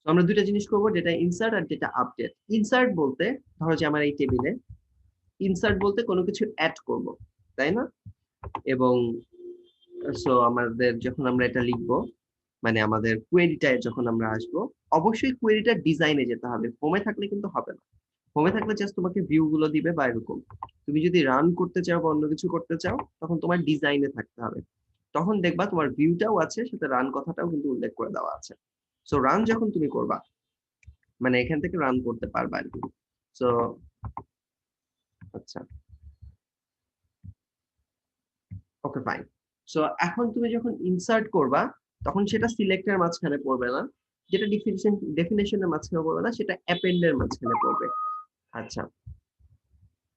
তো আমরা দুইটা জিনিস করবো, যেটা ইনসার্ট আর যেটা আপডেট। ইনসার্ট বলতে ধরো যে আমার এই টেবিলে ইনসার্ট বলতে কোনো কিছু অ্যাড করব, তাই না? এবং সো আমাদের যখন আমরা এটা লিখবো, মানে আমাদের কোয়েরিটায় যখন আমরা আসবো, অবশ্যই কোয়েরিটা ডিজাইনে যেতে হবে, ফর্মে থাকলে কিন্তু হবে না। ফর্মে থাকলে জাস্ট তোমাকে ভিউ গুলো দিবে বা এরকম। তুমি যদি রান করতে চাও বা অন্য কিছু করতে চাও, তখন তোমার ডিজাইনে থাকতে হবে। তখন দেখবা তোমার ভিউটাও আছে, সাথে রান কথাটাও কিন্তু উল্লেখ করে দেওয়া আছে। সো রান যখন তুমি করবা, মানে এখান থেকে রান করতে পারবা আর কি। সো আচ্ছা, ওকে ফাইন। সো এখন তুমি যখন ইনসার্ট করবা, তখন সেটা সিলেক্টের মাঝখানে পড়বে না, যেটা ডেফিনেশনের মাঝখানে পড়বে না, সেটা অ্যাপেন্ডের মাঝখানে পড়বে। আচ্ছা,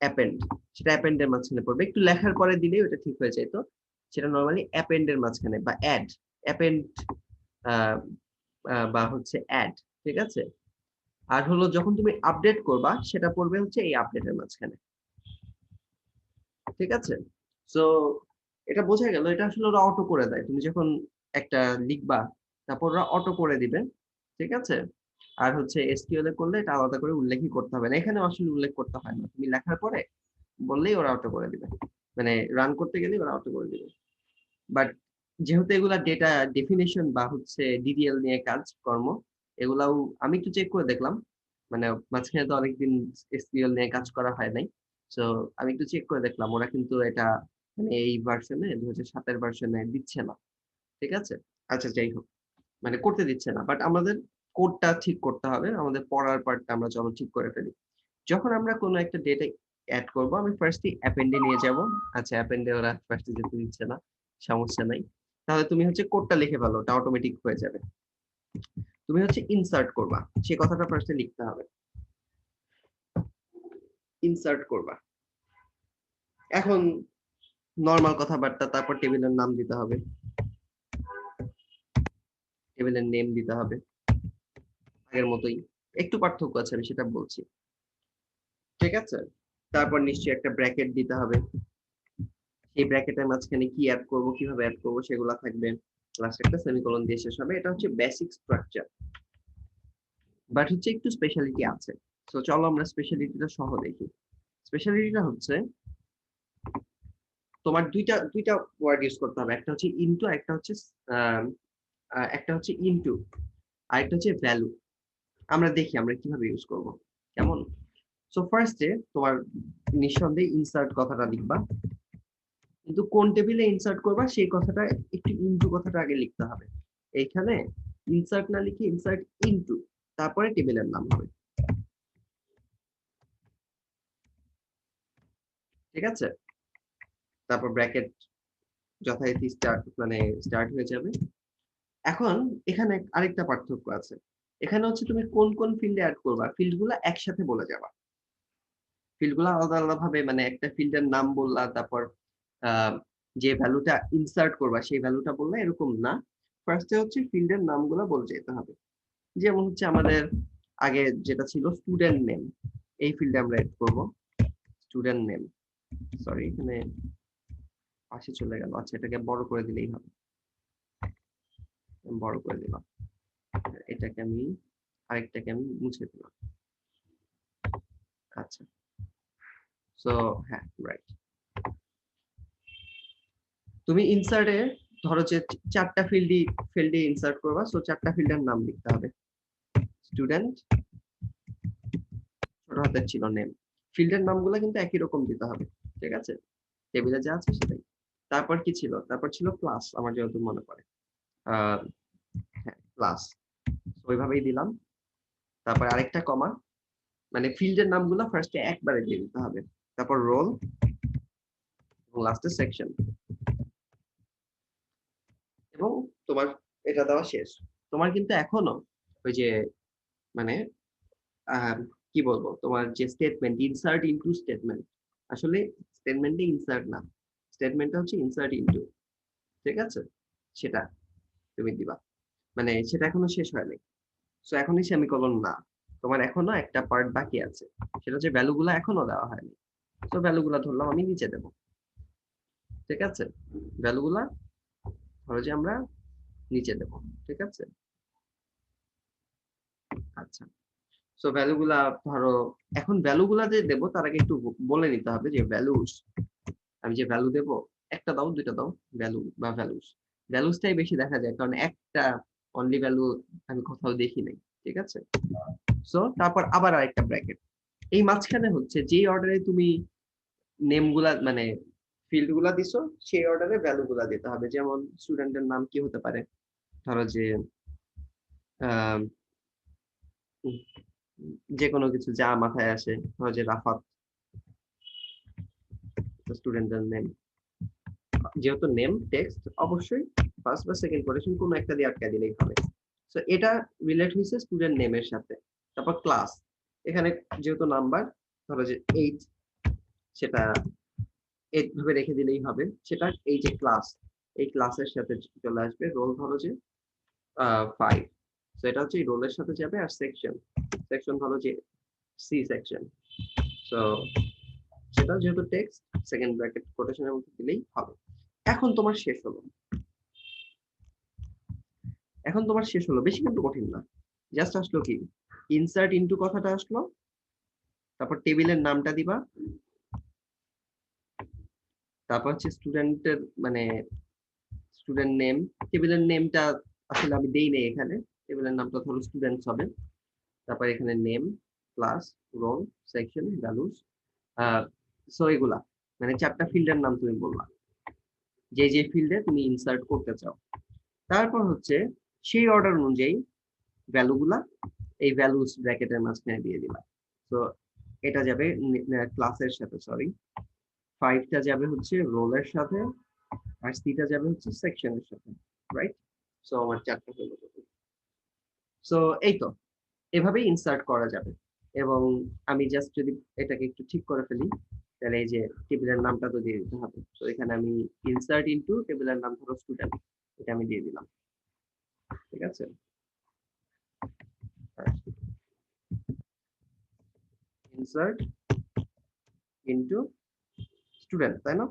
অ্যাপেন্ড, সেটা অ্যাপেন্ডের মাঝখানে পড়বে। একটু লেখার পরে দিলেই ওটা ঠিক হয়ে যায়। তো সেটা নরমালি অ্যাপেন্ডের মাঝখানে বা অ্যাড, অ্যাপেন্ড বা হচ্ছে অ্যাড, ঠিক আছে? আর হলো যখন তুমি আপডেট করবা, সেটা পড়বে হচ্ছে এই আপডেটের মাঝখানে, ঠিক আছে? সো এটা বোঝা গেল, এটা আসলে ওরা অটো করে দেয়। তুমি যখন একটা লিখবা, তারপর ওরা অটো করে দিবে, ঠিক আছে? আর হচ্ছে এসকিউএল এ করলে এটা আলাদা করে উল্লেখই করতে হবে না, এখানে আসলে উল্লেখ করতে হয় না, তুমি লেখার পরে বললেই ওরা অটো করে দিবে, মানে রান করতে গেলেই ওরা অটো করে দিবে। বাট যেহেতু এগুলা ডেটা ডেফিনেশন বা হচ্ছে ডিডিএল নিয়ে কাজ কর্ম, এগুলাও আমি একটু চেক করে দেখলাম, মানে মাঝখানে তো অনেকদিন এসকিউএল নিয়ে কাজ করা হয় নাই। সো আমি একটু চেক করে দেখলাম, ওরা কিন্তু এটা মানে এই ভার্সনে 2007 এর ভার্সনে দিচ্ছে না, ঠিক আছে? আচ্ছা, যাই হোক, মানে করতে দিচ্ছে না, বাট আমাদের কোডটা ঠিক করতে হবে, আমাদের পড়ার পার্টটা আমরা চলো ঠিক করে ফেলি। যখন আমরা কোনো একটা ডেটা অ্যাড করব, আমি ফার্স্টলি অ্যাপেন্ডে নিয়ে যাব। আচ্ছা, অ্যাপেন্ডে ওরা ফার্স্টে যেতে দিচ্ছে না, সমস্যা নাই। তাহলে তুমি হচ্ছে কোডটা লিখে ফেলো, ওটা অটোমেটিক হয়ে যাবে। তুমি হচ্ছে ইনসার্ট করবা, সেই কথাটা ফার্স্টে লিখতে হবে। ইনসার্ট করবা, এখন নরমাল কথাবার্তা, তারপর টেবিলের নাম দিতে হবে, টেবিলের নেম দিতে হবে আগের মতোই, একটু পার্থক্য আছে আমি সেটা বলছি, ঠিক আছে? তারপর নিশ্চয়ই একটা ব্র্যাকেট দিতে হবে, সেই ব্র্যাকেটের মাঝখানে কি অ্যাড করব, কিভাবে অ্যাড করব সেগুলো থাকবে, প্লাস একটা সেমিকোলন দিয়ে শেষ হবে। এটা হচ্ছে বেসিক স্ট্রাকচার, বাট হচ্ছে একটু স্পেশালিটি আছে। তো চলো আমরা স্পেশালিটিটা সহ দেখি। স্পেশালিটিটা হচ্ছে তোমার দুইটা দুইটা ওয়ার্ড ইউজ করতে হবে, একটা হচ্ছে ইনটু, একটা হচ্ছে আহ, একটা হচ্ছে ইনটু, আর একটা হচ্ছে ভ্যালু। আমরা দেখি আমরা কিভাবে ইউজ করব, কেমন? সো ফার্স্টে তোমার নিঃসন্দেহে ইনসার্ট কথাটা লিখবা, কিন্তু কোন টেবিলে ইনসার্ট করবা সেই কথাটা, একটু ইনটু কথাটা আগে লিখতে হবে। এইখানে ইনসার্ট না লিখে ইনসার্ট ইনটু, তারপরে টেবিলের নাম হবে, ঠিক আছে? তারপর ব্র্যাকেট যথারীতি স্টার্ট, মানে স্টার্ট হয়ে যাবে। এখন এখানে আরেকটা পার্থক্য আছে, এখানে হচ্ছে তুমি কোন কোন ফিল্ডে অ্যাড করবা, ফিল্ডগুলো একসাথে বলে যাবা। ফিল্ডগুলো আলাদা আলাদা ভাবে, মানে একটা ফিল্ডের নাম বললা, তারপর আহ, যে ভ্যালুটা ইনসার্ট করবা সেই ভ্যালুটা বললা, এরকম না। ফার্স্টে হচ্ছে ফিল্ডের নামগুলো বলে যেতে হবে। যেমন হচ্ছে আমাদের আগে যেটা ছিল স্টুডেন্ট নেম, এই ফিল্ডে আমরা এড করব স্টুডেন্ট নেম। সরি, এখানে পাশে চলে গেল। আচ্ছা, এটাকে বড় করে দিলেই হবে, বড় করে দিলাম। এটাকে আমি, আরেকটাকে আমি মুছে দিলাম। আচ্ছা, সো হ্যাঁ, রাইট। তুমি ইনসার্টে ধরো যে চারটা ফিল্ডে ইনসার্ট করবা, সো চারটা ফিল্ডের নাম লিখতে হবে। স্টুডেন্ট, ছোট হাতের ছিল নেম, ফিল্ডের নামগুলো কিন্তু একই রকম দিতে হবে, ঠিক আছে? টেবিলে যা আছে সেটাই। তারপর কি ছিল? তারপর ছিল ক্লাস, আমার যতদূর মনে পড়ে। আহ হ্যাঁ, ক্লাস, ওইভাবেই দিলাম। তারপর আরেকটা কমা, মানে ফিল্ডের নামগুলো ফার্স্টে একবারে দিয়ে দিতে হবে। তারপর রোল, এবং লাস্টে সেকশন, এবং তোমার এটা দেওয়া শেষ। তোমার কিন্তু এখনো ওই যে, মানে আহ, কি বলবো, তোমার যে স্টেটমেন্ট ইনসার্ট ইনটু স্টেটমেন্ট, আসলে স্টেটমেন্টে ইনসার্ট না, স্টেটমেন্টটা হচ্ছে ইনসার্ট ইনটু, ঠিক আছে? সেটা তুমি দিবা, মানে সেটা এখনো শেষ হয়নি। সো এখনই সেমিকোলন না, তোমার এখনো একটা পার্ট বাকি আছে, সেটা হচ্ছে ভ্যালুগুলো এখনো দেওয়া হয়নি। তো ভ্যালুগুলো ধরলাম আমি নিচে দেব, ঠিক আছে? ভ্যালুগুলা ধরো যে আমরা নিচে দেব, ঠিক আছে? আচ্ছা, সো ভ্যালুগুলা ধরো, এখন ভ্যালুগুলা যে দেবো তার আগে একটু বলে নিতে হবে যে ভ্যালুস, আমি যে ভ্যালু দেবো, একটা দাও, দুইটা দাও, ভ্যালু বা ভ্যালুস, ভ্যালুসটাই বেশি দেখা যায়, কারণ একটা অনলি ভ্যালু আমি কোথাও দেখি নাই। ঠিক আছে, সো তারপর আবার আরেকটা ব্র্যাকেট, এই মাঝখানে হচ্ছে যে অর্ডারে তুমি নেম গুলা মানে ফিল্ড গুলা দিছো, সেই অর্ডারে ভ্যালু গুলা দিতে হবে। যেমন স্টুডেন্টের নাম কি হতে পারে, ধরো যে আহ যে কোনো কিছু যা মাথায় আসে, ধরো যে রাফাত, স্টুডেন্টের নেম, যেহেতু নেম টেক্সট, অবশ্যই ফার্স্ট বা সেকেন্ড কোটেশন কোনো একটা দিয়ে আটকা দিলেই হবে। সো এটা রিলেট হয়েছে স্টুডেন্ট নেমের সাথে। তারপর ক্লাস, এখানে যেহেতু নাম্বার, ধরো যে 8, সেটা 8 ভাবে রেখে দিলেই হবে। সেটা এই যে ক্লাস, এই ক্লাসের সাথে চলে আসবে। রোল ধরো যে 5, তো এটা হচ্ছে রোলের সাথে যাবে। আর সেকশন, সেকশন ধরো যে সি সেকশন, সো সেটা যেহেতু টেক্সট, সেকেন্ড ব্র্যাকেট কোটেশনের মধ্যে দিলেই হবে। এখন তোমার শেষ হলো, এখন তোমার শেষ হলো, বেশি কিন্তু কঠিন না। জাস্ট আসলো কি, ইনসার্ট ইনটু কথাটা আসলো, তারপর টেবিলের নামটা দিবা, তারপর হচ্ছে স্টুডেন্টের মানে স্টুডেন্ট নেম, টেবিলের নেমটা আসলে আমি দেই নাই এখানে, টেবিলের নামটা ধরো স্টুডেন্টস হবে। তারপর এখানে name, class, roll, section, values, so এগুলা মানে 4টা ফিল্ডের নাম তুমি বললা, যে যে ফিল্ডে তুমি ইনসার্ট করতে চাও। তারপর হচ্ছে সেই অর্ডার অনুযায়ী ভ্যালুগুলা এই ভ্যালুস ব্র্যাকেটের মাঝখানে দিয়ে দিলাম। তো এটা যাবে ক্লাসের সাথে, সরি, 5টা যাবে হচ্ছে রোলের সাথে, আর সিটা যাবে হচ্ছে সেকশনের সাথে, রাইট? সো আমার 4টা হলো। সো এই তো, এভাবেই ইনসার্ট করা যাবে। এবং আমি জাস্ট যদি এটাকে একটু ঠিক করে ফেলি, তাহলে এই যে টেবিলের নামটা তো দিয়ে দিতে হবে। তো এখানে আমি ইনসার্ট ইনটু টেবিলের নাম ধরো স্টুডেন্ট, এটা আমি দিয়ে দিলাম। ঠিক আছে, ইনসার্ট ইনটু স্টুডেন্ট, তাই না?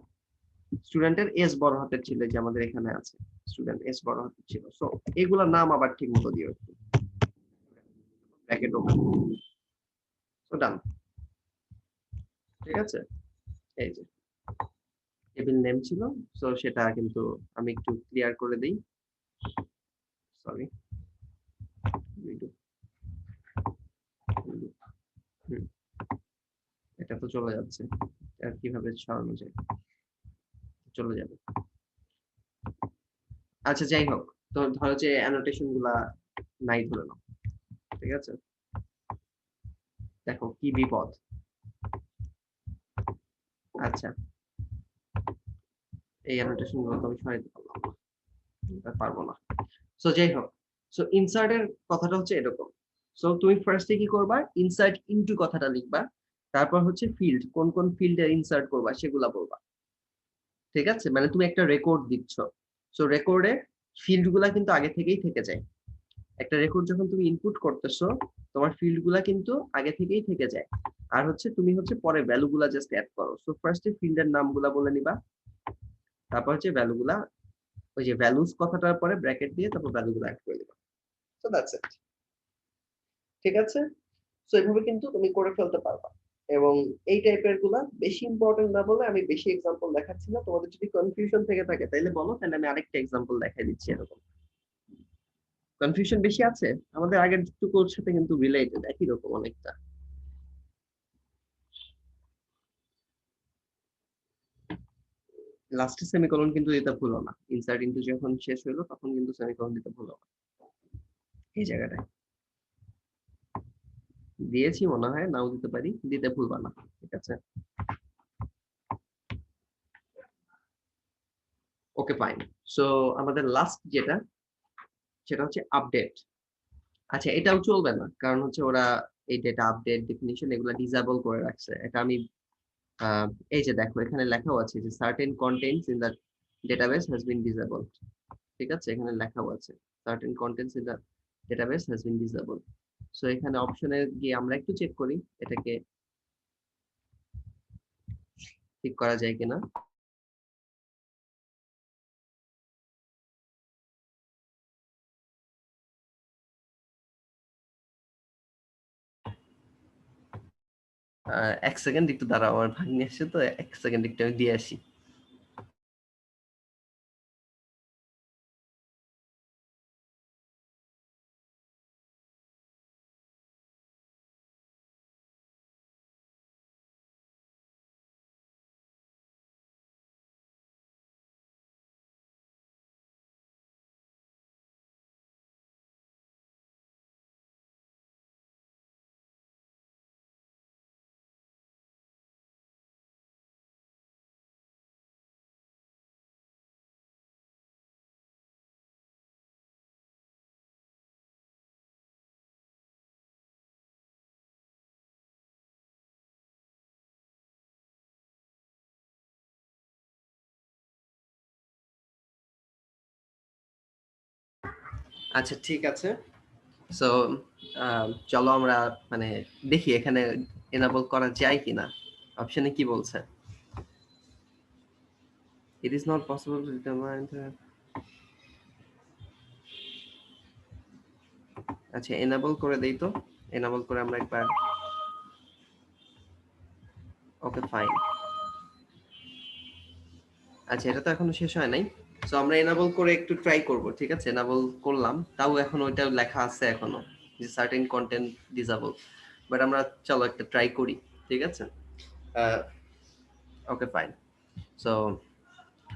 স্টুডেন্টের এস বড় হাতের ছিল, যে আমাদের এখানে আছে স্টুডেন্ট এস বড় হাতের ছিল। সো এগুলোর নাম আবার ঠিক মতো দিও একটু, ব্র্যাকেট ওপেন। সো ডান। ঠিক আছে, এই যে টেবিল নেম ছিল, সো সেটা কিন্তু আমি একটু ক্লিয়ার করে দেই, সরি, এটা তো চলে যাচ্ছে, আর কিভাবে সরানো যায়, চলে যাবে। আচ্ছা যাই হোক, তো ধরো যে অ্যানোটেশন গুলা নাই ধরে নাও। ঠিক আছে, দেখো কি বিপদ। আচ্ছা, এই অ্যানোটেশন গুলো তো আমি সরাইতে পারলাম না, এটা পারবো না। সো যাই হোক, সো ইনসার্টের কথাটা হচ্ছে এরকম। সো তুমি ফার্স্টে কি করবা, ইনসার্ট ইনটু কথাটা লিখবা, তারপর হচ্ছে ফিল্ড, কোন কোন ফিল্ডে ইনসার্ট করবা সেগুলা বলবা। ঠিক আছে, মানে তুমি একটা রেকর্ড দিচ্ছ, সো রেকর্ডে ফিল্ড গুলা কিন্তু আগে থেকেই থেকে যায়। একটা রেকর্ড যখন তুমি ইনপুট করতেছো, তোমার ফিল্ড গুলা কিন্তু আগে থেকেই থেকে যায়। আর হচ্ছে তুমি হচ্ছে পরে ভ্যালু গুলা জাস্ট অ্যাড করো। সো ফার্স্টে ফিল্ডের নামগুলা বলে নিবা, তারপর হচ্ছে ভ্যালু গুলা, ওই যে ভ্যালুস কথাটার পরে ব্র্যাকেট দিয়ে তারপর ভ্যালু গুলা অ্যাড করে দিবা। So that's it. ঠিক আছে, সো এইভাবে কিন্তু তুমি করে ফেলতে পারবা। এবং এই টাইপের গুলা বেশি ইম্পর্টেন্ট না বলে আমি বেশি এক্সাম্পল দেখাচ্ছি না। তোমাদের যদি কনফিউশন থেকে থাকে তাহলে বলো, তাহলে আমি আরেকটা এক্সাম্পল দেখাই দিচ্ছি এরকম। কনফিউশন বেশি আছে? আমাদের আগের টুকুর সাথে কিন্তু রিলেটেড, একই রকম অনেকটা। লাস্টে সেমিকোলন কিন্তু দিতে ভুলো না, ইনসার্ট ইনটু যখন শেষ হলো তখন কিন্তু সেমিকোলন দিতে ভুলো না, এই জায়গাটায় দিয়েছি মনে হয়, নাও দিতে পারি, দিতে ভুলবা না। ঠিক আছে, ওকে ফাইন। সো আমাদের লাস্ট যেটা, সেটা হচ্ছে আপডেট। আচ্ছা, এটাও চলবে না, কারণ হচ্ছে ওরা এই ডেটা আপডেট ডেফিনিশন এগুলা ডিসেবল করে রাখছে। এটা আমি আহ, এই যে দেখো এখানে লেখাও আছে যে certain contents in the database has been disabled. ঠিক আছে, এখানে লেখাও আছে certain contents in the database has been disabled. So এখানে অপশনে গিয়ে আমরা একটু চেক করি এটাকে ঠিক করা যায় কিনা। এক সেকেন্ড একটু দাঁড়াও, আমার ভাগ্নি আসছে তো, এক সেকেন্ড একটু আমি দিয়ে আসি। আচ্ছা ঠিক আছে। সো চলো আমরা মানে দেখি এখানে এনাবল করা যায় কিনা। অপশনে কি বলছে? It is not possible to determine. আচ্ছা এনাবল করে দেই তো, এনাবল করে আমরা একবার, ওকে ফাইন। আচ্ছা এটা তো এখনো শেষ হয় নাই। সো আমরা এনাবল করে একটু ট্রাই করব, ঠিক আছে? এনাবল করলাম, তাও এখন ওইটা লেখা আছে এখনো যে সার্টেন কন্টেন্ট ডিসেবল, বাট আমরা চলো একটা ট্রাই করি, ঠিক আছে? Okay fine. সো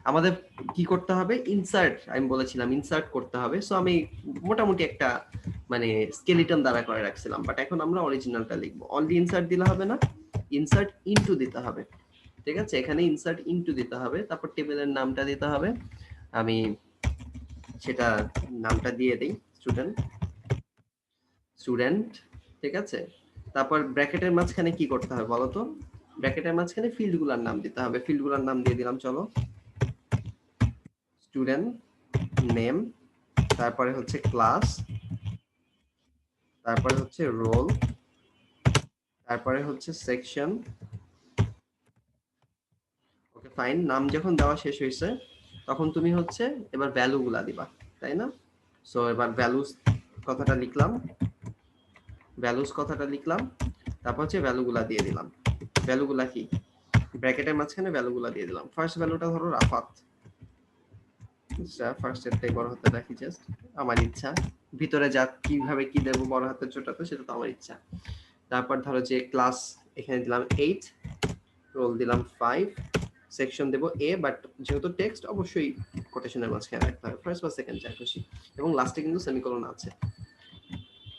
আমাদের কি করতে হবে? ইনসার্ট, আমি বলেছিলাম ইনসার্ট করতে হবে। সো আমি মোটামুটি একটা মানে স্কেলিটন দ্বারা করে রাখছিলাম, বাট এখন আমরা অরিজিনালটা লিখবো। অনলি ইনসার্ট দিলে হবে না, ইনসার্ট ইনটু দিতে হবে, ঠিক আছে? এখানে ইনসার্ট ইনটু দিতে হবে, তারপর টেবিলের নামটা দিতে হবে। আমি সেটা নামটা দিয়ে দেই, স্টুডেন্ট, স্টুডেন্ট, ঠিক আছে? তারপর ব্র্যাকেটের মাঝখানে কি করতে হবে বলো তো? ব্র্যাকেটের মাঝখানে ফিল্ডগুলোর নাম দিতে হবে। ফিল্ডগুলোর নাম দিয়ে দিলাম, চলো। স্টুডেন্ট নেম, তারপরে হচ্ছে ক্লাস, তারপরে হচ্ছে রোল, তারপরে হচ্ছে সেকশন। Okay fine. নাম যখন দেওয়া শেষ হয়েছে তখন তুমি হচ্ছে এবার ভ্যালুগুলা দিবা, তাই না? সো এবার ভ্যালুস কথাটা লিখলাম, ভ্যালুস কথাটা লিখলাম, তারপর হচ্ছে ভ্যালুগুলা দিয়ে দিলাম। ভ্যালুগুলা কি? ব্র্যাকেটের মাঝখানে ভ্যালুগুলা দিয়ে দিলাম। ফার্স্ট ভ্যালুটা ধরো রাফাত, ফার্স্ট এরটাই বড় হাতে রাখি, জাস্ট আমার ইচ্ছা। ভিতরে যা কিভাবে কি দেবো বড় হাতের ছোটাতে, সেটা তো আমার ইচ্ছা। তারপর ধরো যে ক্লাস এখানে দিলাম 8, রোল দিলাম 5, সেকশন দেবো এ, বাট যেহেতু টেক্সট অবশ্যই কোটেশনের মাঝখানে রাখতে হবে, ফার্স্ট বা সেকেন্ড যা খুশি, এবং লাস্টে কিন্তু সেমিকোলন আছে।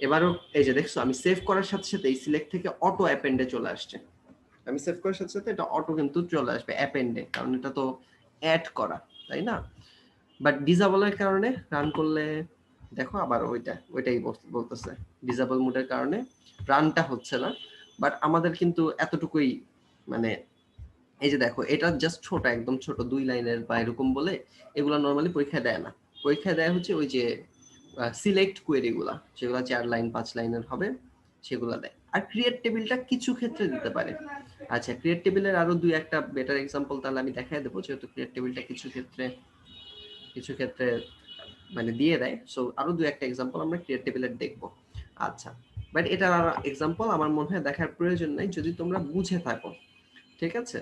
এবারও এই যে দেখছো, আমি সেভ করার সাথে সাথে এই সিলেক্ট থেকে অটো অ্যাপেন্ডে চলে আসছে। আমি সেভ করার সাথে সাথে এটা অটো কিন্তু চলে আসবে অ্যাপেন্ডে, কারণ এটা তো অ্যাড করা, তাই না? বাট ডিসেবলের কারণে রান করলে দেখো আবার ওইটাই বলতেছে, ডিসেবল মোডের কারণে রানটা হচ্ছে না। বাট আমাদের কিন্তু এতটুকুই মানে, এই যে দেখো এটা জাস্ট ছোট, একদম ছোট 2 লাইনের বা এরকম বলে এগুলা নরমালি পরীক্ষায় দেয় না। পরীক্ষায় দেয় হচ্ছে ওই যে সিলেক্ট কোয়েরি গুলা, যেগুলো 4 লাইন 5 লাইনের হবে, সেগুলা দেয়। আর ক্রিয়েট টেবিলটা কিছু ক্ষেত্রে দিতে পারে। আচ্ছা ক্রিয়েট টেবিলের আরো দুই একটা বেটার এক্সাম্পল তাহলে আমি দেখাই দেবো, যেহেতু ক্রিয়েট টেবিলটা কিছু ক্ষেত্রে মানে দিয়ে দেয়। সো আরো দুই একটা এক্সাম্পল আমরা ক্রিয়েট টেবিলের দেখবো। আচ্ছা, বাট এটার আর এক্সাম্পল আমার মনে হয় দেখার প্রয়োজন নাই যদি তোমরা বুঝে থাকো, ঠিক আছে?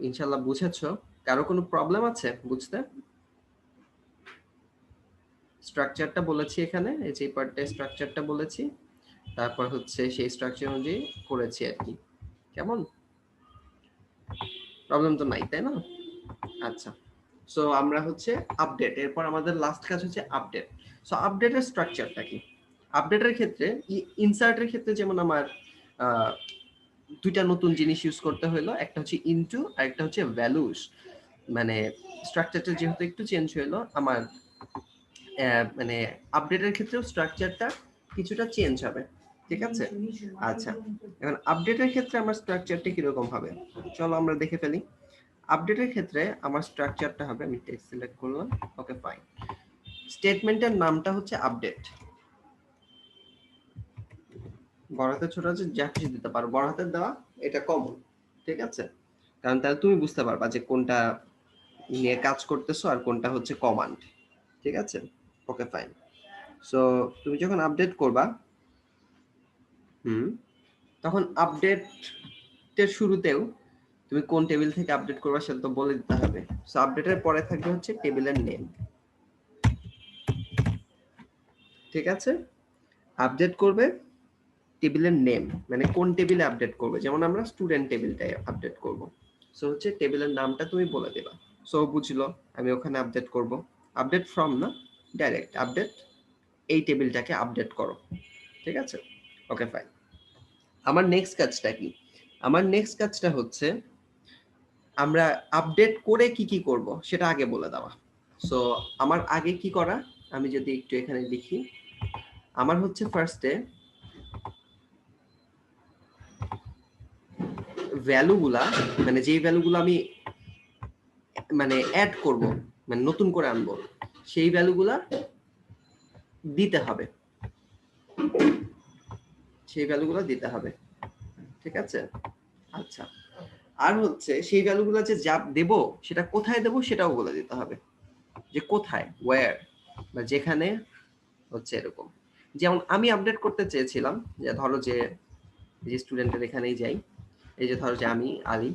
ইনশাল্লাহ বুঝেছো। কারো কোনো প্রবলেম আছে বুঝতে? স্ট্রাকচারটা বলেছি এখানে, এই যে পার্টটা স্ট্রাকচারটা বলেছি, তারপর হচ্ছে সেই স্ট্রাকচার অনুযায়ী করেছি আর কি। কেমন? প্রবলেম তো নাই, তাই না? আচ্ছা, সো আমরা হচ্ছে আপডেট, এরপর আমাদের লাস্ট কাজ হচ্ছে আপডেট। সো আপডেটের স্ট্রাকচারটা কি? আপডেটের ক্ষেত্রে, ইনসার্টের ক্ষেত্রে যেমন আমার দুইটা নতুন জিনিস ইউজ করতে হলো, একটা হচ্ছে ইনটু আর একটা হচ্ছে ভ্যালুস। মানে স্ট্রাকচারটা যেহেতু একটু চেঞ্জ হলো আমার, মানে আপডেটের ক্ষেত্রেও স্ট্রাকচারটা কিছুটা চেঞ্জ হবে, ঠিক আছে? আচ্ছা, এখন আপডেটের ক্ষেত্রে আমার স্ট্রাকচারটা কিরকম হবে চলো আমরা দেখে ফেলি। আপডেটের ক্ষেত্রে আমার স্ট্রাকচারটা হবে, আমি টেক্সট সিলেক্ট করলাম, ওকে ফাইন। স্টেটমেন্টের নামটা হচ্ছে আপডেট। বড় হাতের ছোট হাতের যা কিছু দিতে পারো, বড় হাতের দেওয়া এটা কমন, ঠিক আছে? কারণ তাহলে তুমি বুঝতে পারবা যে কোনটা নিয়ে কাজ করতেছো আর কোনটা হচ্ছে কমান্ড, ঠিক আছে? Okay fine. সো তুমি যখন আপডেট করবা, হুম, তখন আপডেটের শুরুতেও তুমি কোন টেবিল থেকে আপডেট করবে সেটা তো বলে দিতে হবে। সো আপডেটের পরে থাকবে হচ্ছে টেবিলের নেম, ঠিক আছে? আপডেট করবে টেবিলের নেম, মানে কোন টেবিলে আপডেট করবে, যেমন আমরা স্টুডেন্ট টেবিলটাই আপডেট করব। সো হচ্ছে টেবিলের নামটা তুমি বলে দিবা। সো বুঝলো, আমি ওখানে আপডেট করব। আপডেট ফ্রম না, ডাইরেক্ট আপডেট এই টেবিলটাকে আপডেট করো, ঠিক আছে? Okay fine. আমার নেক্সট কাজটা কি? আমার নেক্সট কাজটা হচ্ছে আমরা আপডেট করে কি কি করব সেটা আগে বলে দেওয়া। সো আমার আগে কি করা, আমি যদি একটু এখানে লিখি, আমার হচ্ছে ফার্স্টে ভ্যালুগুলা, মানে যেই ভ্যালুগুলো আমি মানে অ্যাড করব, মানে নতুন করে আনবো, সেই ভ্যালুগুলা দিতে হবে, সেই ভ্যালুগুলো দিতে হবে, ঠিক আছে? আচ্ছা, আর হচ্ছে সেই ভ্যালুগুলো যে যা দেব সেটা কোথায় দেব সেটাও বলে দিতে হবে, যে কোথায়, ওয়্যার, বা যেখানে হচ্ছে এরকম। যেমন আমি আপডেট করতে চেয়েছিলাম যে ধরো যে স্টুডেন্টের এখানেই যাই, এই যে ধরো যে আমি আলী,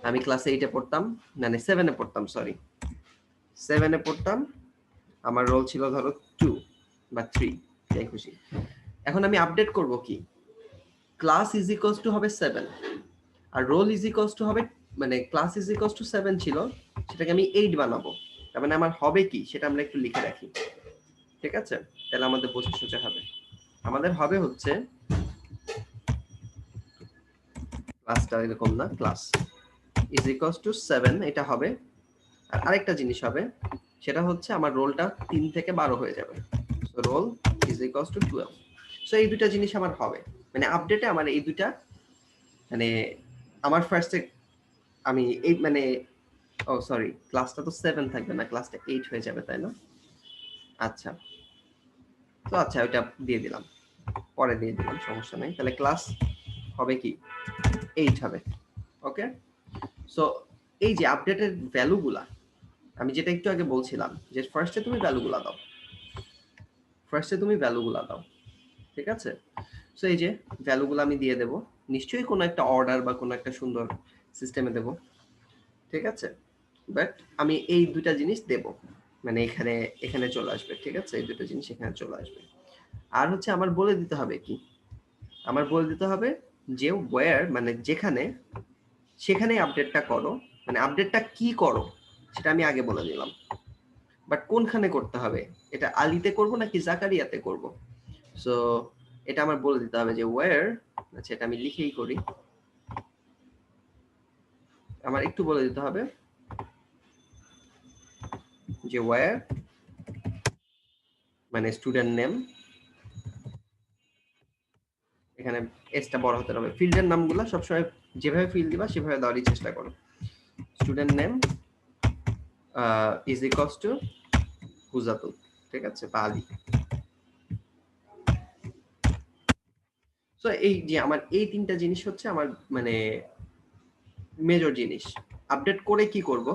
আমি ক্লাস 8-এ পড়তাম, মানে 7-এ পড়তাম, সরি 7-এ পড়তাম, আমার রোল ছিল ধরো 2 বা 3, যাই খুশি। এখন আমি আপডেট করব কি, ক্লাস ইজ ইকুয়ালস টু হবে 7 আর রোল ইজ ইকুয়ালস টু হবে, মানে ক্লাস ইজ ইকুয়ালস টু 7 ছিল, সেটাকে আমি 8 বানাবো। তার মানে আমার হবে কি সেটা আমরা একটু লিখে রাখি, ঠিক আছে? তাহলে আমাদের বোঝা সোজা হবে। আমাদের হবে হচ্ছে ক্লাসটা এরকম না, ক্লাস ইজ ইকুয়ালস টু 7 এটা হবে। আর আরেকটা জিনিস হবে, সেটা হচ্ছে আমার রোলটা 3 থেকে 12 হয়ে যাবে। So roll is equals to 12। So এই দুটা জিনিস আমার হবে, মানে আপডেটে আমার এই দুটা, মানে আমার ফার্স্টে আমি এই মানে, ও সরি ক্লাসটা তো 7 থাকবে না, ক্লাসটা 8 হয়ে যাবে, তাই না? আচ্ছা, তো আচ্ছা ওইটা দিয়ে দিলাম, পরে দিয়ে দিলাম, সমস্যা নেই। তাহলে ক্লাস হবে কি 8 হবে, ওকে? সো এই যে আপডেটের ভ্যালুগুলা, আমি যেটা একটু আগে বলছিলাম যে ফার্স্টে তুমি ভ্যালুগুলা দাও, ফার্স্টে তুমি ভ্যালুগুলা দাও, ঠিক আছে? সো এই যে ভ্যালুগুলো আমি দিয়ে দেব, নিশ্চয়ই কোনো একটা অর্ডার বা কোনো একটা সুন্দর সিস্টেমে দেব, ঠিক আছে? বাট আমি এই দুটা জিনিস দেব, মানে এখানে এখানে চলে আসবে, ঠিক আছে? এই দুটো জিনিস এখানে চলে আসবে। আর হচ্ছে আমার বলে দিতে হবে কি, আমার বলে দিতে হবে যে ওয়্যার, মানে যেখানে, সেখানে আপডেটটা করো, মানে আপডেটটা কি করো সেটা আমি আগে বলে দিলাম, বাট কোনখানে করতে হবে, এটা আলিতে করব নাকি জাকারিয়াতে করব। সো এটা আমার বলে দিতে হবে যে ওয়্যার, আচ্ছা এটা আমি লিখেই করি, আমার একটু বলে দিতে হবে যে ওয়্যার, মানে স্টুডেন্ট নেম, এখানে এসটা বড় হতে হবে, ফিল্ডের নামগুলো সবসময় যেভাবে ফিল্ড দিবা সেভাবে দেওয়ারই চেষ্টা করো। Student name is equals to Hujatul, ঠিক আছে, বা আলী। সো এই যে আমার এই তিনটা জিনিস হচ্ছে আমার মানে মেজর জিনিস, আপডেট করে কি করব,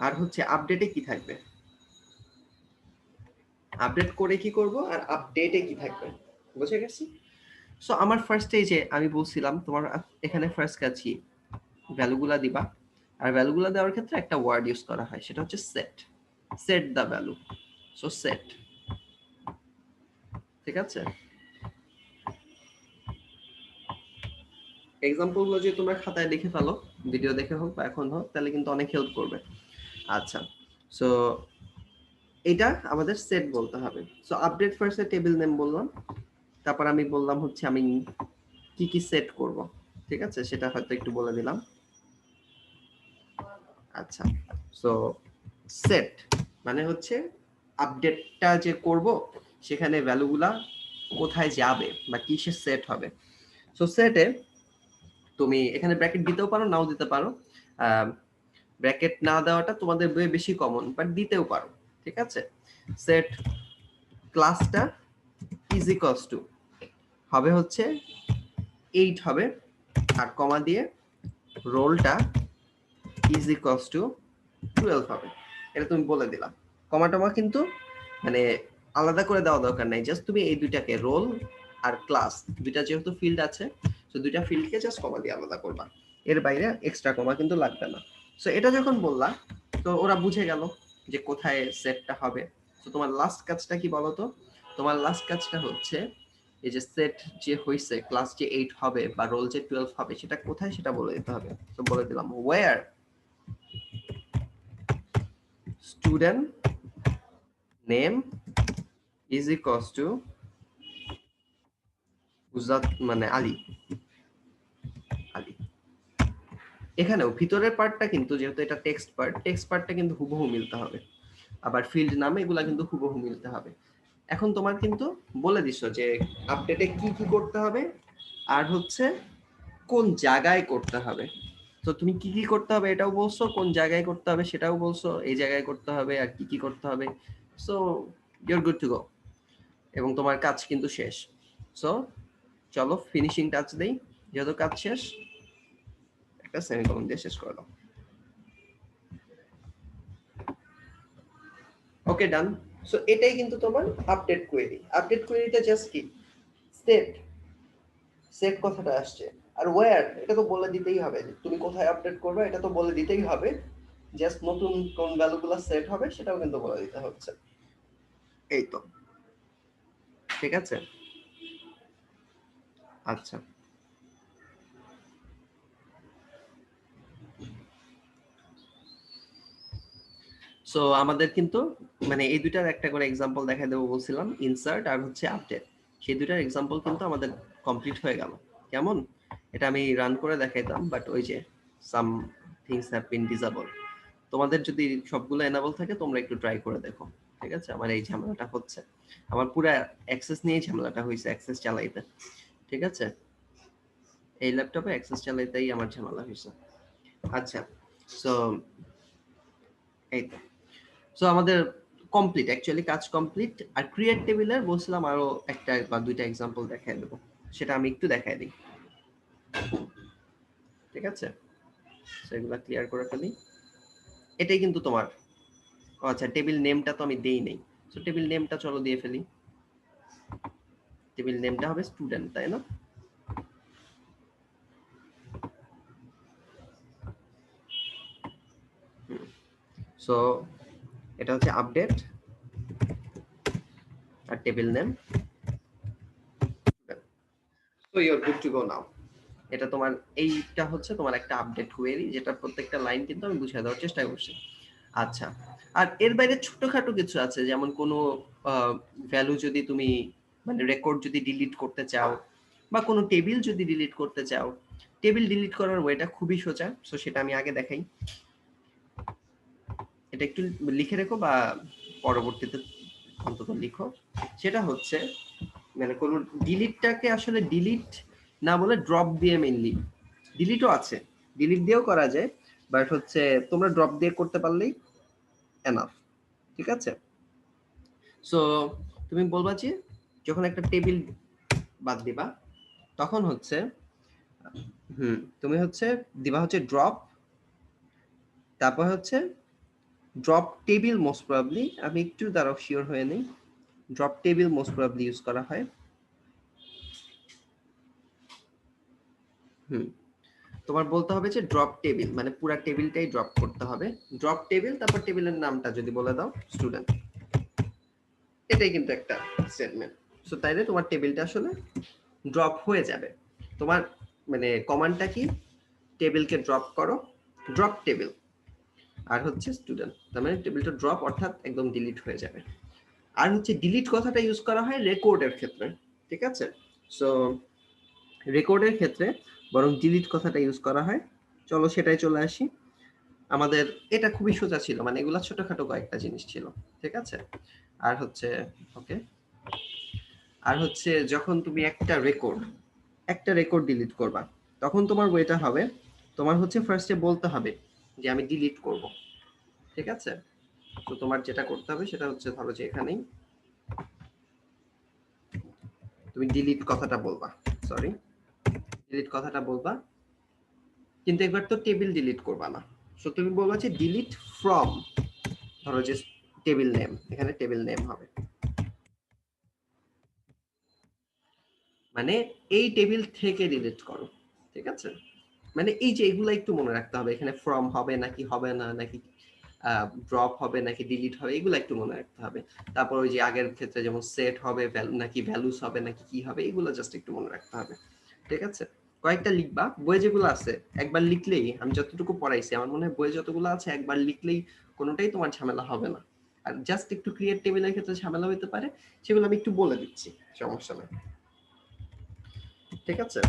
আর হচ্ছে আপডেটে কি থাকবে, আপডেট করে কি করব আর আপডেটে কি থাকবে, বুঝে গেছি? সো আমার ফার্স্ট এই যে আমি বলছিলাম তোমার এখানে ফার্স্ট কাজ কি, ভ্যালুগুলা দিবা, আর ভ্যালুগুলা দেওয়ার ক্ষেত্রে একটা ওয়ার্ড ইউজ করা হয়, সেটা হচ্ছে set, set the value. So set, ঠিক আছে? এক্সাম্পল গুলো যদি তোমরা খাতায় লিখে ফেলো, ভিডিও দেখে হোক বা এখন হোক, তাহলে কিন্তু অনেক হেল্প করবে। আচ্ছা, সো এটা আমাদের সেট বলতে হবে। সো আপডেট ফার্স্টে টেবিল নেম বললাম, তারপর আমি বললাম হচ্ছে আমি কি কি সেট করব, ঠিক আছে? সেটা হয়তো একটু বলে দিলাম। আচ্ছা, সো সেট মানে হচ্ছে আপডেটটা যে করব সেখানে ভ্যালুগুলা কোথায় যাবে বা কিসে সেট হবে। সো সেটে তুমি এখানে ব্র্যাকেট দিতেও পারো, নাও দিতে পারো। ব্র্যাকেট না দেওয়াটা তোমাদের বেশি কমন, বাট দিতেও পারো, ঠিক আছে? সেট ক্লাসটা ইজ ইকুয়ালস টু হবে হচ্ছে 8 হবে, আর কমা দিয়ে রোলটা ইজ ইকুয়ালস টু 12 হবে। এটা তুমি বলে দিলা, কমা টমা কিন্তু মানে আলাদা করে দেওয়া দরকার নাই, জাস্ট তুমি এই দুইটাকে রোল আর ক্লাস দুইটা যেহেতু ফিল্ড আছে, সো দুইটা ফিল্ডকে জাস্ট কমা দিয়ে আলাদা করবা, এর বাইরে এক্সট্রা কমা কিন্তু লাগবে না। সো এটা যখন বললা তো ওরা বুঝে গেল যে কোথায় সেটটা হবে। তো তোমার লাস্ট কাজটা কি বলো তো? তোমার লাস্ট কাজটা হচ্ছে এই যে সেট যে হইছে, ক্লাস যে 8 হবে বা রোল যে 12 হবে, সেটা কোথায় সেটা বলে দিতে হবে। তো বলে দিলাম where student name is equals to উজাত মানে আলী। আলী এখানেও ভিতরের পার্টটা কিন্তু যেহেতু এটা টেক্সট পার্টটা কিন্তু হুবহু মিলতে হবে, আবার ফিল্ড নামে এগুলা কিন্তু হুবহু মিলতে হবে। এখন তোমার কিন্তু বলে দিছো যে আপডেটে কি কি করতে হবে আর হচ্ছে কোন জায়গায় করতে হবে। তো তুমি কি কি করতে হবে এটাও বলছো, কোন জায়গায় করতে হবে সেটাও বলছো, এই জায়গায় করতে হবে আর কি কি করতে হবে। সো ইউর গুড টু গো, এবং তোমার কাজ কিন্তু শেষ। সো চলো ফিনিশিং টাচ দেই, যেহেতু কাজ শেষ একটা সেমিকোলন দিয়ে শেষ করে দাও। ওকে ডান। সো এটাই কিন্তু তোমার আপডেট কোয়েরি। আপডেট কোয়েরিটা জাস্ট কি সেট, সেট কথাটা আসছে, আর ওয়্যার এটা তো বলে দিতেই হবে, তুমি কোথায় আপডেট করবে এটা তো বলে দিতেই হবে, জাস্ট নতুন কোন ভ্যালুগুলো সেট হবে সেটাও কিন্তু বলে দিতে হচ্ছে। এই তো ঠিক আছে। আচ্ছা সো আমাদের কিন্তু মানে এই দুইটার একটা করে এক্সাম্পল দেখাই দেবো বলছিলাম, ইনসার্ট আর হচ্ছে আপডেট। সেই দুইটার এক্সাম্পল কিন্তু আমাদের কমপ্লিট হয়ে গেল। কেমন? এটা আমি রান করে দেখাইতাম, বাট ওই যে some things have been disable. তোমাদের যদি সবগুলো এনাবল থাকে তোমরা একটু ট্রাই করে দেখো। ঠিক আছে, আমার এই ঝামেলাটা হচ্ছে, আমার পুরো অ্যাক্সেস নিয়ে ঝামেলাটা হয়েছে, অ্যাক্সেস চালাইতে। ঠিক আছে, এই ল্যাপটপে অ্যাক্সেস চালাইতেই আমার ঝামেলা হয়েছে। আচ্ছা সো এই তো, সো আমাদের কমপ্লিট, অ্যাকচুয়ালি কাজ কমপ্লিট। আর ক্রিয়েট টেবিলের বলছিলাম আরো একটা বা দুইটা এক্সাম্পল দেখাই দেবো, সেটা আমি একটু দেখাই দিই। ঠিক আছে, সেগুলো ক্লিয়ার করে ফেলি। এটাই কিন্তু তোমার, আচ্ছা টেবিল নেমটা তো আমি দেই নেই, সো টেবিল নেমটা চলো দিয়ে ফেলি। টেবিল নেমটা হবে স্টুডেন্ট, তাই না? সো এটা হচ্ছে আপডেট আর table name. So you are good to go now. এটা তোমার এইটা হচ্ছে তোমার একটা আপডেট কোয়েরি, যেটা প্রত্যেকটা লাইন কিন্তু আমি বুঝিয়ে দেওয়ার চেষ্টা করছি। আচ্ছা, আর এর বাইরে ছোটখাটো কিছু আছে, যেমন কোনো ভ্যালু যদি তুমি মানে রেকর্ড যদি ডিলিট করতে চাও বা কোনো টেবিল যদি ডিলিট করতে চাও, টেবিল ডিলিট করার ওয়েটা খুবই সোজা। সো সেটা আমি আগে দেখাই, এটা একটু লিখে রেখো বা পরবর্তীতে অন্তত লিখো। সেটা হচ্ছে মানে কোনো ডিলিটটাকে আসলে ডিলিট না বলে ড্রপ দিয়ে মেইনলি, ডিলিটও আছে, ডিলিট দিয়েও করা যায়, বাট হচ্ছে তোমরা ড্রপ দিয়ে করতে পারলেই এনাফ। ঠিক আছে, সো তুমি বলবা যে যখন একটা টেবিল বাদ দিবা তখন হচ্ছে তুমি হচ্ছে দিবা হচ্ছে ড্রপ, তারপর হচ্ছে ড্রপ টেবিল মোস্ট প্রবাবলি, আমি একটু দাঁড়াও শিওর হয়ে নেই, drop table most probably use করা হয়। তোমার বলতে হবে যে ড্রপ টেবিল মানে পুরো টেবিলটাই ড্রপ করতে হবে, ড্রপ টেবিল, তারপর টেবিলের নামটা যদি বলে দাও স্টুডেন্ট, এটাই কিন্তু একটা স্টেটমেন্ট। সো তাইলে তোমার টেবিলটা আসলে ড্রপ হয়ে যাবে। তোমার মানে কমান্ডটা কি, টেবিলকে ড্রপ করো, ড্রপ টেবিল, আর হচ্ছে স্টুডেন্ট, তার মানে টেবিলটা ড্রপ অর্থাৎ একদম ডিলিট হয়ে যাবে। আর হচ্ছে ডিলিট কথাটা ইউজ করা হয় রেকর্ডের ক্ষেত্রে। ঠিক আছে, সো রেকর্ডের ক্ষেত্রে বরং ডিলিট কথাটা ইউজ করা হয়। চলো সেটাই চলে আসি। আমাদের এটা খুবই সোজা ছিল, মানে এগুলা ছোটখাটো কয়েকটা জিনিস ছিল। ঠিক আছে, আর হচ্ছে ওকে, আর হচ্ছে যখন তুমি একটা রেকর্ড ডিলিট করবা তখন তোমার ওয়েটা হবে, তোমার হচ্ছে ফার্স্টে বলতে হবে যে আমি ডিলিট করব। ঠিক আছে, তো তোমার যেটা করতে হবে সেটা হচ্ছে ধরো যে এখানেই তুমি ডিলিট কথাটা বলবা, সরি ডিলিট কথাটা বলবা, কিন্তু একবার তো টেবিল ডিলিট করবা না। সো তুমি বলবা যে ডিলিট ফ্রম, ধরো যে টেবিল নেম, এখানে টেবিল নেম হবে, মানে এই টেবিল থেকে ডিলিট করো, ঠিক আছে? মানে এই যে এগুলা একটু মনে রাখতে হবে, এখানে ফ্রম হবে নাকি হবে না, নাকি ড্রপ হবে নাকি ডিলিট হবে, এগুলো একটু মনে রাখতে হবে। তারপর ওই যে আগের ক্ষেত্রে যেমন সেট হবে নাকি ভ্যালুস হবে নাকি কি হবে, এগুলো জাস্ট একটু মনে রাখতে হবে, ঠিক আছে? কয়েকটা লিখবা, বইয়ে যেগুলো আছে একবার লিখলেই, আমি যতটুকু পড়াইছি আমার মনে হয় বইয়ে যতগুলো আছে একবার লিখলেই কোনোটাই তোমার ঝামেলা হবে না। আর জাস্ট একটু ক্রিয়েট টেবিলের ক্ষেত্রে ঝামেলা হতে পারে, সেগুলো আমি একটু বলে দিচ্ছি, সমস্যা নেই, ঠিক আছে?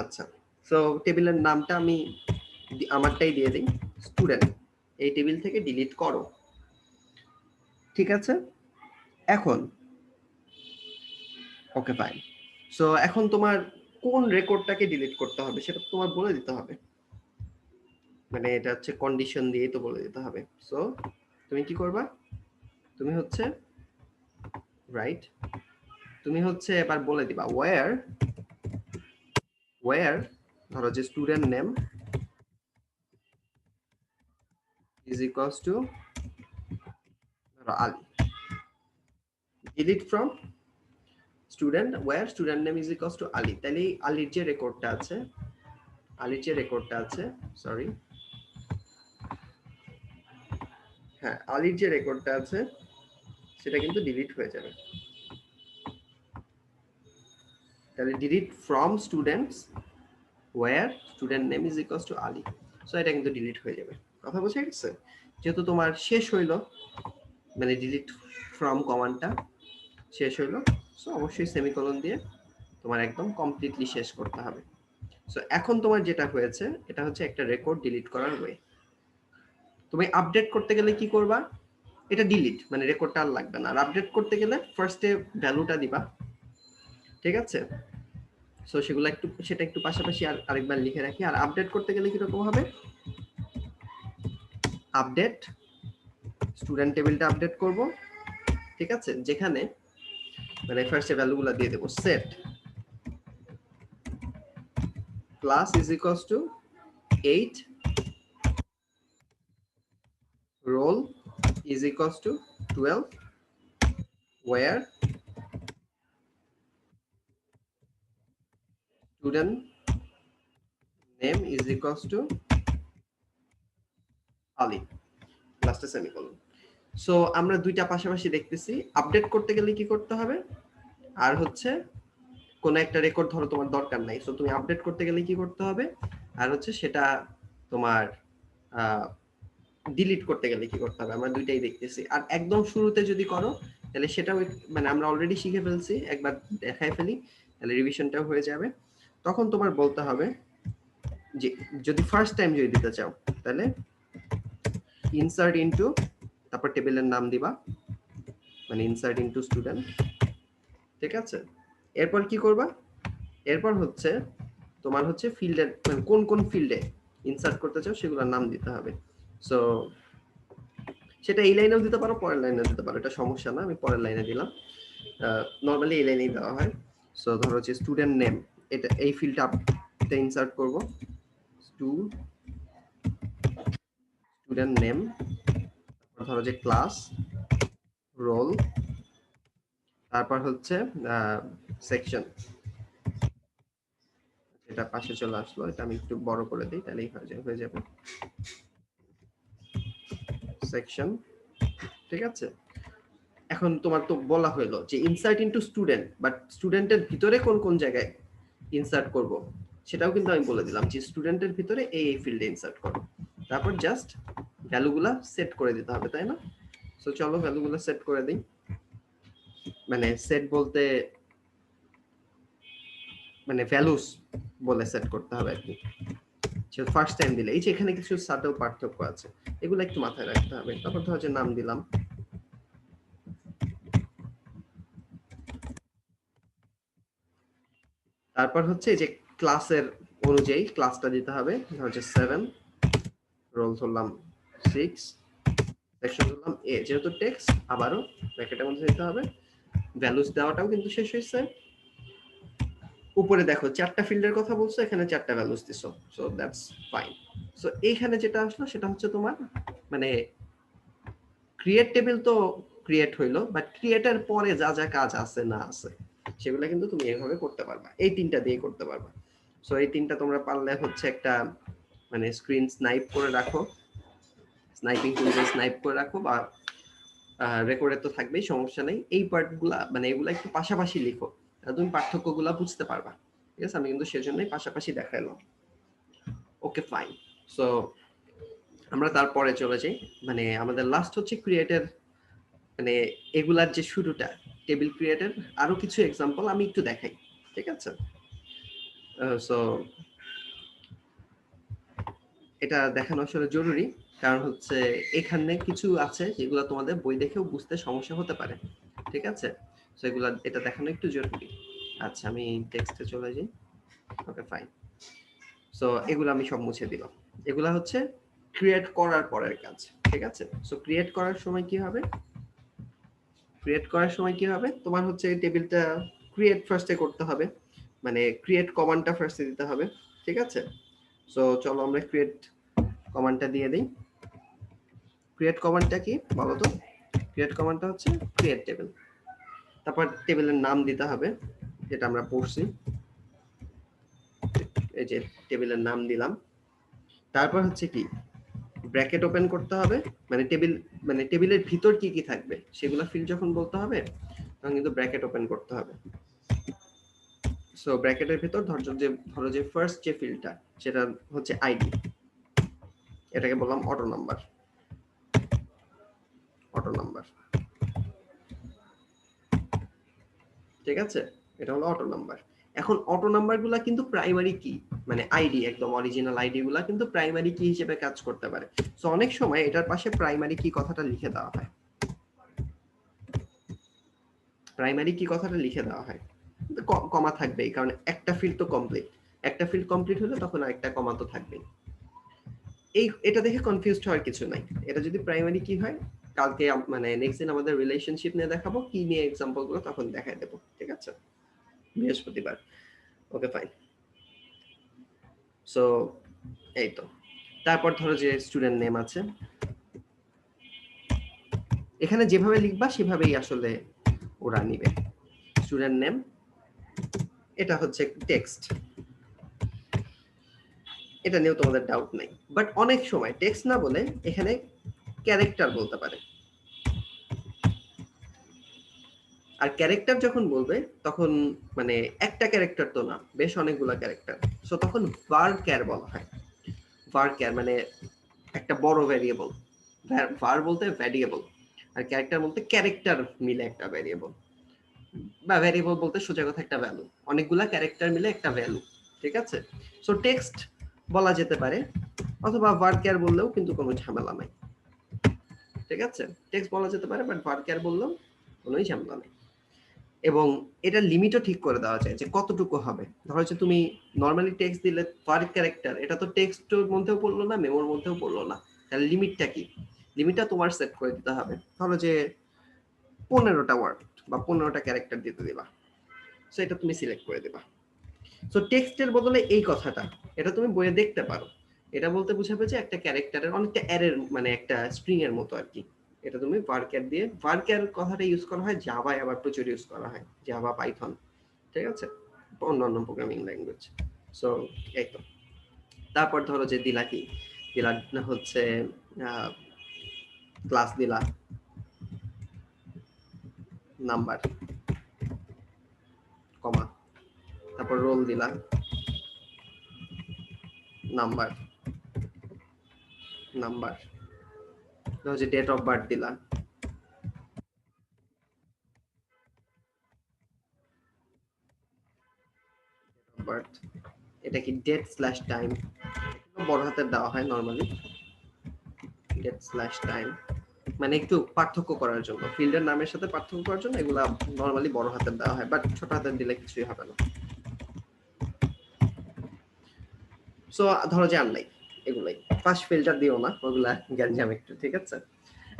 আচ্ছা, সো টেবিলের নামটা আমি আমারটাই দিয়ে দিই, স্টুডেন্ট। এই টেবিল থেকে ডিলিট করো, ঠিক আছে? এখন ওকে ফাইন। সো এখন তোমার কোন রেকর্ডটাকে ডিলিট করতে হবে সেটা তোমার বলে দিতে হবে, মানে এটা হচ্ছে কন্ডিশন দিয়েই তো বলে দিতে হবে। সো তুমি কি করবা, তুমি হচ্ছে রাইট, তুমি হচ্ছে এবার বলে দিবা ওয়্যার ধরো যে student name is equals to ধরো Ali, delete from student where student name is equals to Ali. তাহলে আলীর যে রেকর্ডটা আছে, সরি, হ্যাঁ আলীর যে রেকর্ডটা আছে সেটা কিন্তু ডিলিট হয়ে যাবে। তাহলে delete from students where student name is equals to Ali. So এটা কিন্তু ডিলিট হয়ে যাবে। কথা বোঝা গেছে? যেহেতু তোমার শেষ হইলো, মানে ডিলিট ফ্রম কমান্ডটা শেষ হইলো, সো অবশ্যই সেমিকোলন দিয়ে তোমার একদম কমপ্লিটলি শেষ করতে হবে। সো এখন তোমার যেটা হয়েছে এটা হচ্ছে একটা রেকর্ড ডিলিট করার ওয়ে। তুমি আপডেট করতে গেলে কি করবা, এটা ডিলিট মানে রেকর্ডটা আর লাগবে না। আর আপডেট করতে গেলে ফার্স্টে ভ্যালুটা দিবা, ঠিক আছে? সো সেটা একটু পাশাপাশি আরেকবার লিখে রাখি। আর আপডেট করতে গেলে কিরকম হবে, আপডেট স্টুডেন্ট টেবিলটা আপডেট করব, ঠিক আছে? যেখানে মানে ফার্স্টে ভ্যালুগুলো দিয়ে দেব, set class is equals to 8, roll is equals to 12, where student name is equals to Ali, লাস্টে সেমিকোলন। সো আমরা দুইটা পাশাপাশি দেখতেছি। আপডেট করতে গেলে কি করতে হবে, আর হচ্ছে কোন একটা রেকর্ড ধরো তোমার দরকার নাই, সো তুমি আপডেট করতে গেলে কি করতে হবে, আর হচ্ছে সেটা তোমার ডিলিট করতে গেলে কি করতে হবে, আমরা দুইটাই দেখতেছি। আর একদম শুরুতে যদি করো তাহলে সেটাও মানে আমরা অলরেডি শিখে ফেলছি, একবার দেখাই ফেলি তাহলে রিভিশনটাও হয়ে যাবে। তখন তোমার বলতে হবে যে যদি ফার্স্ট টাইম যদি দিতে চাও তাহলে ইনসার্ট ইনটু, তারপর টেবিলের নাম দিবা, মানে ইনসার্ট ইনটু স্টুডেন্ট, ঠিক আছে? এরপর কি করবা, এরপর হচ্ছে তোমার হচ্ছে ফিল্ডের মানে কোন কোন ফিল্ডে ইনসার্ট করতে চাও সেগুলোর নাম দিতে হবে। সো সেটা এই লাইনেও দিতে পারো, পরের লাইনেও দিতে পারো, এটা সমস্যা না। আমি পরের লাইনে দিলাম, নর্মালি এই লাইনেই দেওয়া হয়। সো ধরো হচ্ছে স্টুডেন্ট নেম, এটা এই ফিল্ডটা ইনসার্ট করব, স্টুডেন্ট নেম, ধরো যে ক্লাস, রোল, তারপর হচ্ছে সেকশন, এটা পাশে চলে আসলো, এটা আমি একটু বড় করে দিই তাহলেই হয়ে যাবে সেকশন, ঠিক আছে? এখন তোমার তো বলা হলো যে ইনসার্ট ইনটু স্টুডেন্ট, বাট স্টুডেন্টের ভিতরে কোন কোন জায়গায় ইনসার্ট করব সেটাও কিন্তু আমি বলে দিলাম যে স্টুডেন্টের ভিতরে এই ফিল্ডে ইনসার্ট করো। তারপর জাস্ট ভ্যালুগুলা সেট করে দিতে হবে, তাই না? সো চলো ভ্যালুগুলা সেট করে দিই, মানে সেট বলতে মানে ভ্যালুস বলে সেট করতে হবে আর কি। ফার্স্ট টাইম দিলে এই যে এখানে কিছু সাটল পার্থক্য আছে, এগুলো একটু মাথায় রাখতে হবে। তারপর ধরো যে নাম দিলাম, তারপর হচ্ছে যে ক্লাসের অনুযায়ী ক্লাসটা দিতে হবে, ধরো যে 7, রোল ধরলাম 6, সেকশন ধরলাম এ, যেহেতু টেক্সট আবারও ব্র্যাকেটের মধ্যে দিতে হবে। ভ্যালুস দেওয়াটাও কিন্তু শেষ হয়েছে। উপরে দেখো চারটা ফিল্ডের কথা বলছো, এখানে চারটা ভ্যালুস দিছো, সো দ্যাটস ফাইন। সো এইখানে যেটা আসলো সেটা হচ্ছে তোমার মানে ক্রিয়েট টেবিল তো ক্রিয়েট হইলো, বাট ক্রিয়েটের পরে যা যা কাজ আছে না আছে সেগুলো কিন্তু তুমি এইভাবে করতে পারবা, এই তিনটা দিয়ে করতে পারবা। সো এই তিনটা তোমরা পারলে হচ্ছে একটা মানে স্ক্রিন স্নাইপ করে রাখো, স্নাইপিং টুল দিয়ে স্নাইপ করে রাখো, বা রেকর্ডে তো থাকবেই, সমস্যা নেই। এই পার্টগুলা মানে এগুলা একটু পাশাপাশি লিখো, তুমি পার্থক্যগুলা বুঝতে পারবা। ঠিক আছে, আমি কিন্তু সেজন্যই পাশাপাশি দেখাইলাম। Okay fine. সো আমরা তারপরে চলে যাই, মানে আমাদের লাস্ট হচ্ছে ক্রিয়েটের, মানে এগুলার যে শুরুটা টেবিল ক্রিয়েটের আরো কিছু এক্সাম্পল আমি একটু দেখাই। ঠিক আছে, সো এটা দেখানো আসলে জরুরি, কারণ হচ্ছে এখানে কিছু আছে যেগুলো তোমাদের বই দেখেও বুঝতে সমস্যা হতে পারে। ঠিক আছে, সো এগুলা এটা দেখানো একটু জরুরি। আচ্ছা, আমি টেক্সটে চলে যাই। Okay fine. সো এগুলো আমি সব মুছে দিলাম। এগুলা হচ্ছে ক্রিয়েট করার পরের কাজ। ঠিক আছে, সো ক্রিয়েট করার সময় কি হবে, ক্রিয়েট করার সময় কি হবে, তোমার হচ্ছে টেবিলটা ক্রিয়েট ফার্স্টে করতে হবে, মানে ক্রিয়েট কমান্ডটা ফার্স্টে দিতে হবে। ঠিক আছে, সো চলো আমরা ক্রিয়েট কমান্ডটা দিয়ে দিই। ক্রিয়েট কমান্ডটা কি বলো তো? ক্রিয়েট কমান্ডটা হচ্ছে ক্রিয়েট টেবিল, তারপর টেবিলের নাম দিতে হবে, যেটা আমরা পড়ছি, এই যে টেবিলের নাম দিলাম। তারপর হচ্ছে কি ব্র্যাকেট ওপেন করতে হবে, মানে টেবিল, মানে টেবিলের ভিতর কি কি থাকবে সেগুলো ফিল্ড যখন বলতে হবে তখন কিন্তু ব্র্যাকেট ওপেন করতে হবে। সো ব্র্যাকেটের ভিতর ধরো যে ফার্স্ট যে ফিল্ডটা সেটা হচ্ছে আইডি, এটাকে বললাম অটো নাম্বার, অটো নাম্বার। ঠিক আছে, এটা হলো অটো নাম্বার। এখন অটো নাম্বার গুলা কিন্তু প্রাইমারি কি, মানে আইডি, একদম অরিজিনাল আইডি গুলা কিন্তু প্রাইমারি কি হিসেবে কাজ করতে পারে। সো অনেক সময় এটার পাশে প্রাইমারি কি কথাটা লিখে দেওয়া হয়, প্রাইমারি কি কথাটা লিখে দেওয়া হয়, কমা থাকবেই, কারণ একটা ফিল্ড তো কমপ্লিট, একটা ফিল্ড কমপ্লিট হলে তখন আরেকটা কমা তো থাকবেই। এটা দেখে কনফিউজড হওয়ার কিছু নাই। এটা যদি প্রাইমারি কি হয়, কালকে মানে নেক্সট দিন আমাদের রিলেশনশিপ নিয়ে দেখাবো, কি নিয়ে এক্সাম্পল গুলো তখন দেখাই দেবো। ঠিক আছে, বৃহস্পতিবার। Okay fine. সো এই তো, তারপর ধরো যে স্টুডেন্ট নেম আছে, এখানে যেভাবে লিখবা সেভাবেই আসলে ওরা নিবে। স্টুডেন্ট নেম, এটা হচ্ছে টেক্সট, এটা নিয়েও তোমাদের ডাউট নাই। বাট অনেক সময় টেক্সট না বলে এখানে ক্যারেক্টার বলতে পারে, আর ক্যারেক্টার যখন বলবে তখন মানে একটা ক্যারেক্টার তো না, বেশ অনেকগুলো ক্যারেক্টার। সো তখন ভার বলা হয়। ভার মানে একটা বড় ভ্যারিয়েবল, ভার বলতে ভ্যারিয়েবল, আর ক্যারেক্টার বলতে ক্যারেক্টার মিলে একটা ভ্যারিয়েবল, বা ভ্যারিয়েবল বলতে সোজা কথা একটা ভ্যালু, অনেকগুলা ক্যারেক্টার মিলে একটা ভ্যালু। ঠিক আছে, সো টেক্সট বলা যেতে পারে, অথবা ভার বললেও কিন্তু কোনো ঝামেলা নাই। ঠিক আছে, টেক্সট বলা যেতে পারে, বাট ভার বললেও কোনো ঝামেলা নেই। এবং এটা লিমিটও ঠিক করে দেওয়া যায় যে কতটুকু হবে। ধরো যে তুমি নর্মালি টেক্সট দিলে পার ক্যারেক্টার, এটা তো টেক্সটের মধ্যেও পড়লো না, মেমোর মধ্যেও পড়লো না, তাহলে লিমিটটা কি, লিমিটটা তোমার সেট করে দিতে হবে। ধরো যে 15টা ওয়ার্ড বা 15টা ক্যারেক্টার দিতে দিবা, সো এটা তুমি সিলেক্ট করে দিবা। সো টেক্সটের বদলে এই কথাটা, এটা তুমি বইয়ে দেখতে পারো, এটা বলতে বোঝাবে যে একটা ক্যারেক্টারের অনেকটা অ্যারের, মানে একটা স্ট্রিং এর মতো আর কি। এটা তুমি ভারক্যার দিয়ে, ভারক্যার কথাটা ইউজ করা হয় জাভায়, আবার প্রচুর ইউজ করা হয়, জাভা, পাইথন। ঠিক আছে, অন্যান্য প্রোগ্রামিং ল্যাঙ্গুয়েজ। সো এই তো, তারপর ধরো যে দিলা কি, দিলা হচ্ছে ক্লাস দিলা, নাম্বার, কমা, তারপর রোল দিলা, নাম্বার, নাম্বার, ধরো যে ডেট অফ বার্থ দিলা, বার্থ, এটা কি ডেট স্ল্যাশ টাইম, বড় হাতের দেওয়া হয় নরমালি, ডেট স্ল্যাশ টাইম, মানে একটু পার্থক্য করার জন্য, ফিল্ডের নামের সাথে পার্থক্য করার জন্য এগুলা নরমালি বড় হাতের দেওয়া হয়, বাট ছোট হাতের দিলে কিছুই হবে না। সো ধরো যে আর নাই, এগুলাই ফার্স্ট ফিল্টার দিও না, ওগুলা গ্যাঞ্জাম একটু। ঠিক আছে,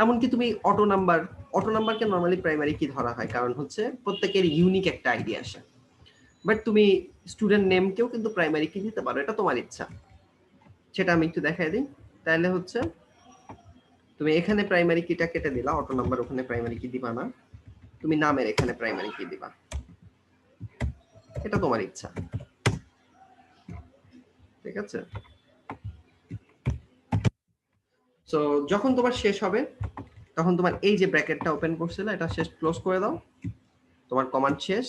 এমনকি তুমি অটো নাম্বার, অটো নাম্বারকে নরমালি প্রাইমারি কি ধরা হয়, কারণ হচ্ছে প্রত্যেকের ইউনিক একটা আইডিয়া আসে। বাট তুমি স্টুডেন্ট নেমকেও কিন্তু প্রাইমারি কি দিতে পারো, এটা তোমার ইচ্ছা। সেটা আমি একটু দেখাই দিই। তাহলে হচ্ছে তুমি এখানে প্রাইমারি কিটা কেটে দিলা, অটো নাম্বার ওখানে প্রাইমারি কি দিবা না, তুমি নামের এখানে প্রাইমারি কি দিবা। এটা তোমার ইচ্ছা, ঠিক আছে? সো যখন তোমার শেষ হবে তখন তোমার এই যে ব্র্যাকেটটা ওপেন করছিলে এটা শেষ, ক্লোজ করে দাও, তোমার কমান্ড শেষ।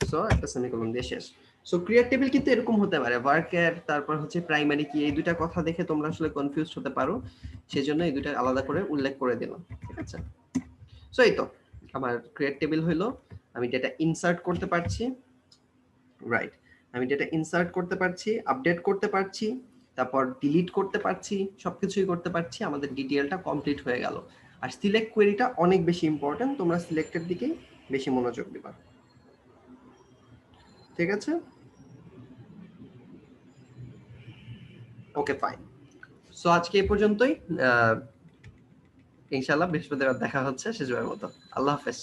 সো একটা সেমিকোলন দিয়ে শেষ। সো ক্রিয়েট টেবিল কিন্তু এরকম হতে পারে, ওয়ার্কার তারপর হচ্ছে প্রাইমারি কি, এই দুইটা কথা দেখে তোমরা আসলে কনফিউজ হতে পারো, সেজন্য এই দুইটা আলাদা করে উল্লেখ করে দিলাম, ঠিক আছে? সো এই তো আমার ক্রিয়েট টেবিল হইলো, আমি ডেটা ইনসার্ট করতে পারছি, রাইট, আমি ডেটা ইনসার্ট করতে পারছি, আপডেট করতে পারছি, তারপর ডিলিট করতে পারছি, সবকিছুই করতে পারছি, আমাদের ডিটেইলটা কমপ্লিট হয়ে গেল। আর সিলেক্ট কোয়েরিটা অনেক বেশি ইম্পর্টেন্ট, তোমরা সিলেক্টের দিকেই বেশি মনোযোগ দিবা, ঠিক আছে? Okay fine. সো আজকে এই পর্যন্তই, ইনশাআল্লাহ বৃহস্পতিবার দেখা হচ্ছে শেষবারের মতো। আল্লাহ হাফেজ।